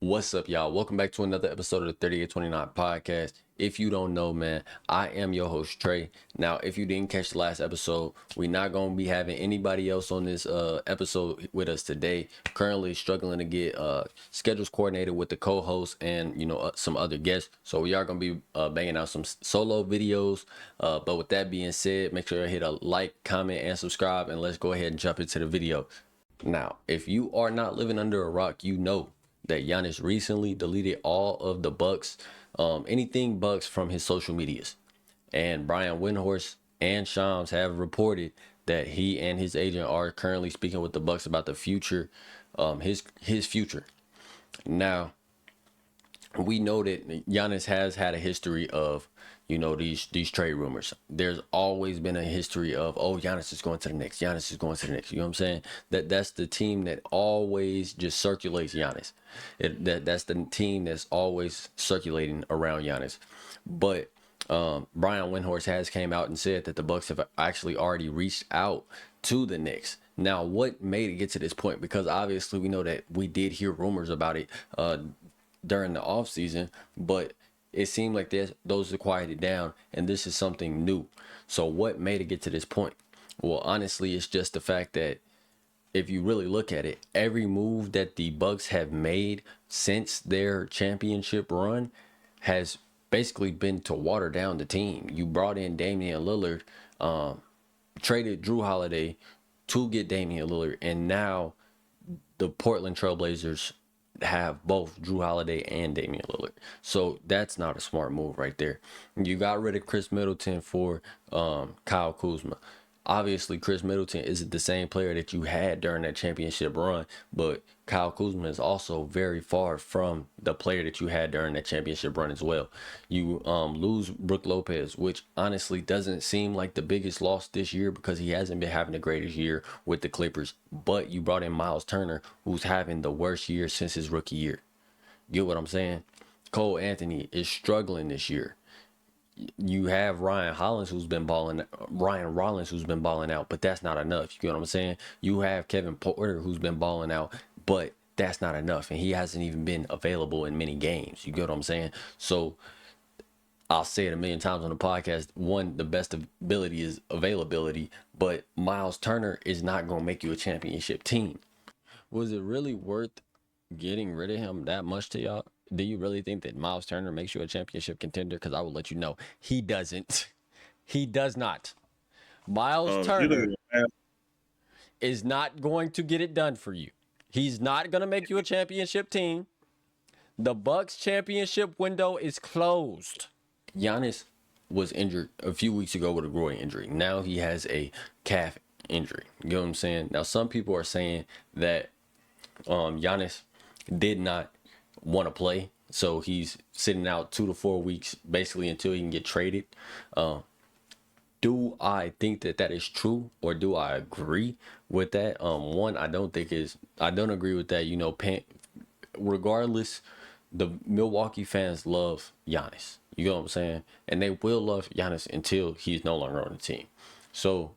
What's up, y'all? Welcome back to another episode of the 3829 podcast. If you don't know, man, I am your host, Trey. Now, if you didn't catch the last episode, we're not going to be having anybody else on this episode with us today. Currently struggling to get schedules coordinated with the co-host and, some other guests. So we are going to be banging out some solo videos. But with that being said, make sure you hit a like, comment, and subscribe. And let's go ahead and jump into the video. Now, if you are not living under a rock, you know that Giannis recently deleted all of the Bucks, anything Bucks from his social medias. And Brian Windhorst and Shams have reported that he and his agent are currently speaking with the Bucks about the future, his future. Now, we know that Giannis has had a history of, these trade rumors. There's always been a history of, oh, Giannis is going to the Knicks. Giannis is going to the Knicks. You know what I'm saying? That's the team that always just circulates Giannis. That's the team that's always circulating around Giannis. But Brian Windhorst has came out and said that the Bucks have actually already reached out to the Knicks. Now, what made it get to this point? Because obviously we know that we did hear rumors about it during the off season, but it seemed like those are quieted down, and this is something new. So what made it get to this point? Well, honestly, it's just the fact that if you really look at it, every move that the Bucks have made since their championship run has basically been to water down the team. You brought in Damian Lillard, traded Drew Holiday to get Damian Lillard, and now the Portland Trailblazers have both Drew Holiday and Damian Lillard. So that's not a smart move right there. You got rid of Chris Middleton for Kyle Kuzma. Obviously, Chris Middleton isn't the same player that you had during that championship run, but Kyle Kuzma is also very far from the player that you had during that championship run as well. You lose Brook Lopez, which honestly doesn't seem like the biggest loss this year because he hasn't been having the greatest year with the Clippers. But you brought in Miles Turner, who's having the worst year since his rookie year. Get what I'm saying? Cole Anthony is struggling this year. You have Ryan Rollins who's been balling out, but that's not enough. You get what I'm saying? You have Kevin Porter who's been balling out, but that's not enough, and he hasn't even been available in many games. You get what I'm saying? So I'll say it a million times on the podcast. One, the best ability is availability, but Miles Turner is not going to make you a championship team. Was it really worth getting rid of him that much to y'all? Do you really think that Miles Turner makes you a championship contender? Because I will let you know, he doesn't. He does not. Miles Turner is not going to get it done for you. He's not going to make you a championship team. The Bucks championship window is closed. Giannis was injured a few weeks ago with a groin injury. Now he has a calf injury. You know what I'm saying? Now some people are saying that Giannis did not want to play, so he's sitting out 2 to 4 weeks basically until he can get traded. Do I think that is true, or do I agree with that? One, I don't agree with that. Regardless, the Milwaukee fans love Giannis. You know what I'm saying? And they will love Giannis until he's no longer on the team. So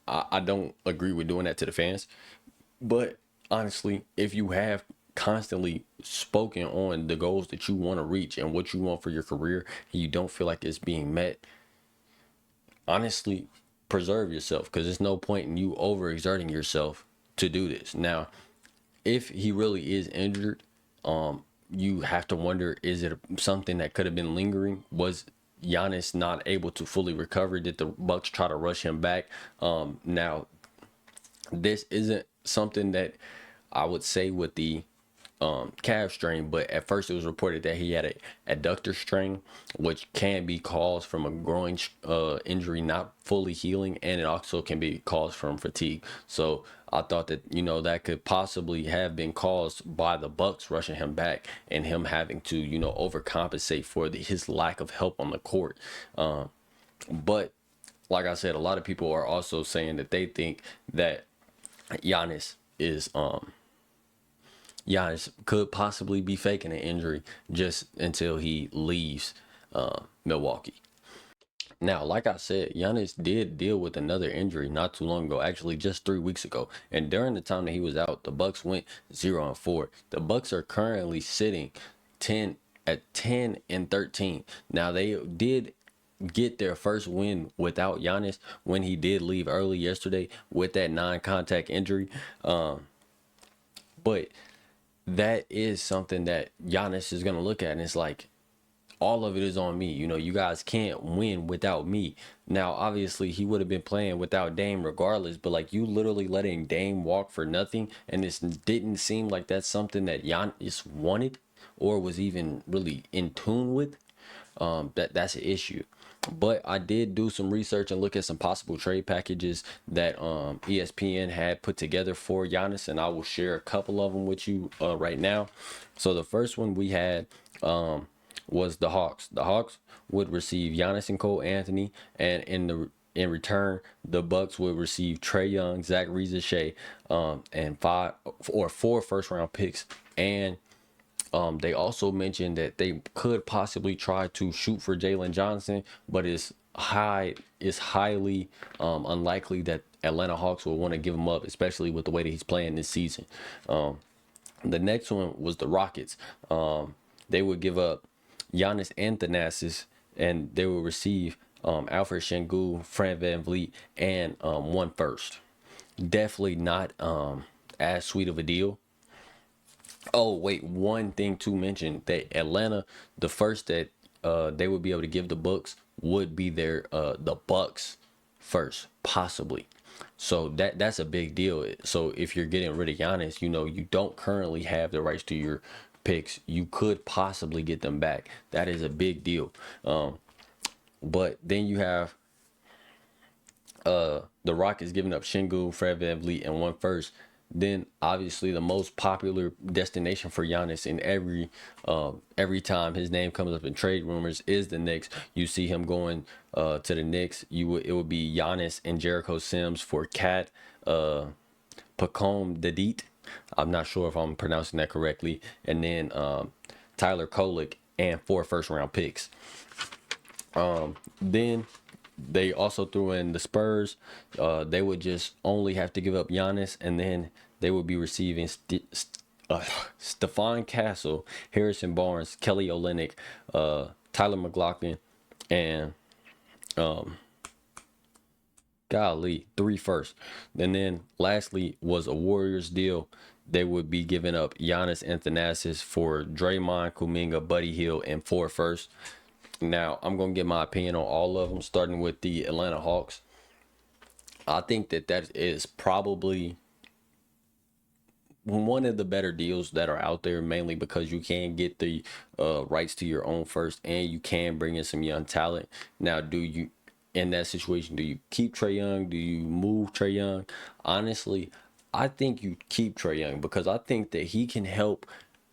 I don't agree with doing that to the fans. But honestly, if you have constantly spoken on the goals that you want to reach and what you want for your career, and you don't feel like it's being met, honestly, preserve yourself, because there's no point in you overexerting yourself to do this. Now, if he really is injured, you have to wonder, is it something that could have been lingering? Was Giannis not able to fully recover? Did the Bucks try to rush him back? Now, this isn't something that I would say with the calf strain, but at first it was reported that he had a adductor strain, which can be caused from a groin injury not fully healing, and it also can be caused from fatigue. So I thought that that could possibly have been caused by the Bucks rushing him back and him having to overcompensate for his lack of help on the court. But like I said, a lot of people are also saying that they think that Giannis could possibly be faking an injury just until he leaves Milwaukee. Now, like I said, Giannis did deal with another injury not too long ago, actually just 3 weeks ago. And during the time that he was out, the Bucks went 0-4. The Bucks are currently sitting 10 10-13. Now they did get their first win without Giannis when he did leave early yesterday with that non-contact injury. But that is something that Giannis is gonna look at, and it's like, all of it is on me. You know, you guys can't win without me. Now, obviously, he would have been playing without Dame regardless, but like, you literally letting Dame walk for nothing, and it didn't seem like that's something that Giannis wanted or was even really in tune with. That's an issue. But I did do some research and look at some possible trade packages that ESPN had put together for Giannis, and I will share a couple of them with you right now. So the first one we had was the Hawks. The Hawks would receive Giannis and Cole Anthony, and in return, the Bucks would receive Trae Young, Zach Reza-Shea, and 4 first round picks. And they also mentioned that they could possibly try to shoot for Jalen Johnson, but it's highly unlikely that Atlanta Hawks will want to give him up, especially with the way that he's playing this season. The next one was the Rockets. They would give up Giannis and Thanasis, and they will receive Alfred Şengün, Fred VanVleet, and 1 first. Definitely not as sweet of a deal. Oh, wait, one thing to mention, that Atlanta, the first that they would be able to give the Bucks would be the Bucks first, possibly. So that's a big deal. So if you're getting rid of Giannis, you know, you don't currently have the rights to your picks. You could possibly get them back. That is a big deal. But then you have the Rockets giving up Şengün, Fred VanVleet, and 1 first. Then obviously the most popular destination for Giannis in every time his name comes up in trade rumors is the Knicks. You see him going to the Knicks. It would be Giannis and Jericho Sims for Cat Pacome Dedit. I'm not sure if I'm pronouncing that correctly. And then Tyler Kolek and 4 first round picks. Then they also threw in the Spurs. They would just only have to give up Giannis, and then they would be receiving Stephon Castle, Harrison Barnes, Kelly Olynyk, Tyler McLaughlin, and 3 first. And then lastly was a Warriors deal. They would be giving up Giannis and Thanasis for Draymond, Kuminga, Buddy Hield, and 4 first. Now, I'm going to get my opinion on all of them, starting with the Atlanta Hawks. I think that is probably one of the better deals that are out there, mainly because you can get the rights to your own first, and you can bring in some young talent. Now, in that situation, do you keep Trae Young? Do you move Trae Young? Honestly, I think you keep Trae Young, because I think that he can help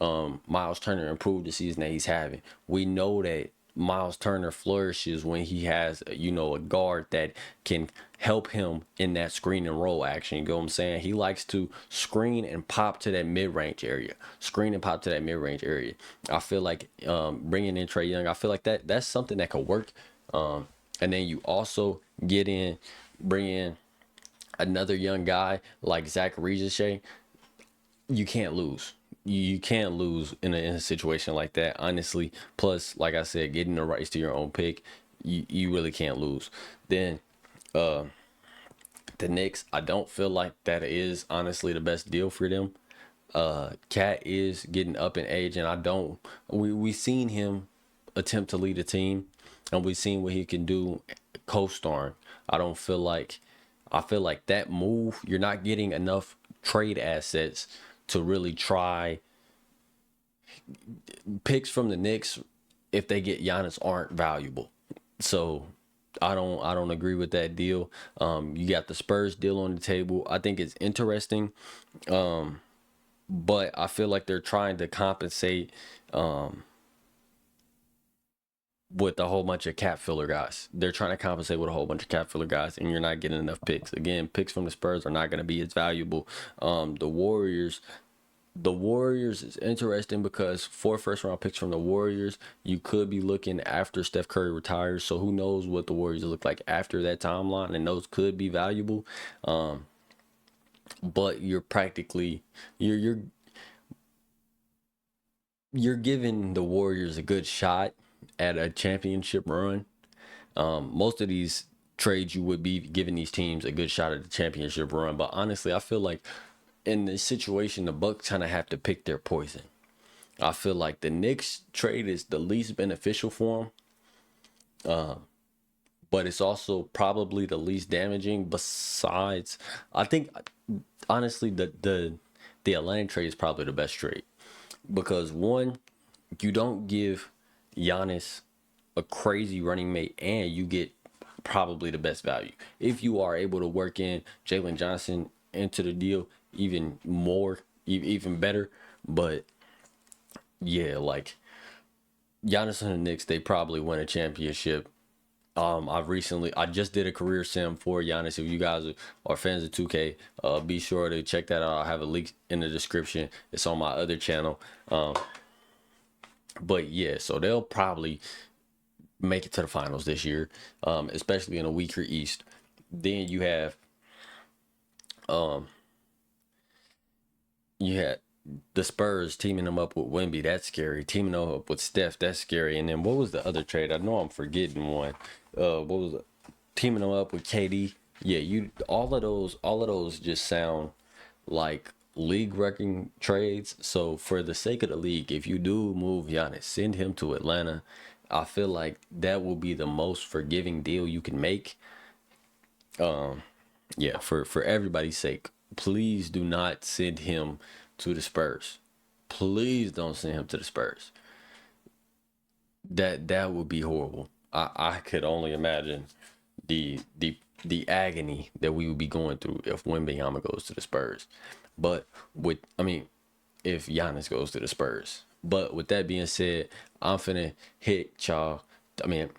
Miles Turner improve the season that he's having. We know that Miles Turner flourishes when he has, you know, a guard that can help him in that screen and roll action. You know what I'm saying? He likes to screen and pop to that mid-range area. I feel like bringing in Trae Young, I feel like that's something that could work. And then you also bring in another young guy like Zach Reza-Shea. You can't lose. You can't lose in a situation like that, honestly. Plus, like I said, getting the rights to your own pick, you really can't lose. Then the Knicks, I don't feel like that is honestly the best deal for them. Cat is getting up in age, and we seen him attempt to lead a team, and we've seen what he can do co-starring. I feel like that move, you're not getting enough trade assets to really try. Picks from the Knicks, if they get Giannis, aren't valuable. So I don't agree with that deal. You got the Spurs deal on the table. I think it's interesting. But I feel like they're trying to compensate with a whole bunch of cap filler guys. They're trying to compensate with a whole bunch of cap filler guys, and you're not getting enough picks. Again, picks from the Spurs are not going to be as valuable. The Warriors, the Warriors is interesting because 4 first-round picks from the Warriors, you could be looking after Steph Curry retires. So who knows what the Warriors look like after that timeline, and those could be valuable. But you're practically you're you're giving the Warriors a good shot at a championship run. Most of these trades, you would be giving these teams a good shot at the championship run. But honestly, I feel like in this situation, the Bucks kind of have to pick their poison. I feel like the Knicks trade is the least beneficial for them, but it's also probably the least damaging. Besides, I think honestly, the Atlanta trade is probably the best trade because one, you don't give Giannis a crazy running mate, and you get probably the best value. If you are able to work in Jalen Johnson into the deal, even more, even better. But yeah, like Giannis and the Knicks, they probably win a championship. I just did a career sim for Giannis. If you guys are fans of 2K, be sure to check that out. I'll have a link in the description. It's on my other channel. But yeah, so they'll probably make it to the finals this year, especially in a weaker East. Then you had the Spurs teaming them up with Wemby. That's scary. Teaming them up with Steph. That's scary. And then what was the other trade? I know I'm forgetting one. What was it? Teaming them up with KD. Yeah, you all of those just sound like league wrecking trades. So for the sake of the league, if you do move Giannis, send him to Atlanta. I feel like that will be the most forgiving deal you can make. Yeah, for everybody's sake, please do not send him to the Spurs. Please don't send him to the Spurs. That would be horrible. I could only imagine the agony that we would be going through if Wembanyama goes to the Spurs. But if Giannis goes to the Spurs. But with that being said, I'm finna hit y'all. I mean,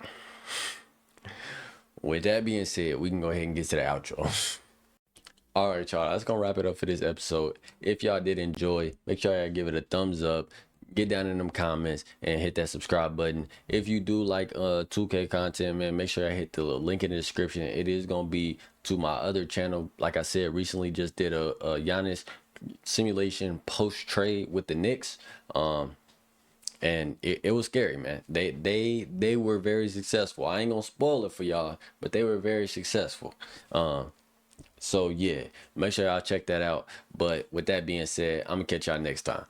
with that being said, we can go ahead and get to the outro. All right, y'all. That's gonna wrap it up for this episode. If y'all did enjoy, make sure y'all give it a thumbs up. Get down in them comments and hit that subscribe button. If you do like 2K content, man, make sure I hit the link in the description. It is gonna be to my other channel. Like I said, recently just did a Giannis simulation post trade with the Knicks. And it was scary, man. They were very successful. I ain't gonna spoil it for y'all, but they were very successful. So yeah, make sure y'all check that out. But with that being said, I'm gonna catch y'all next time.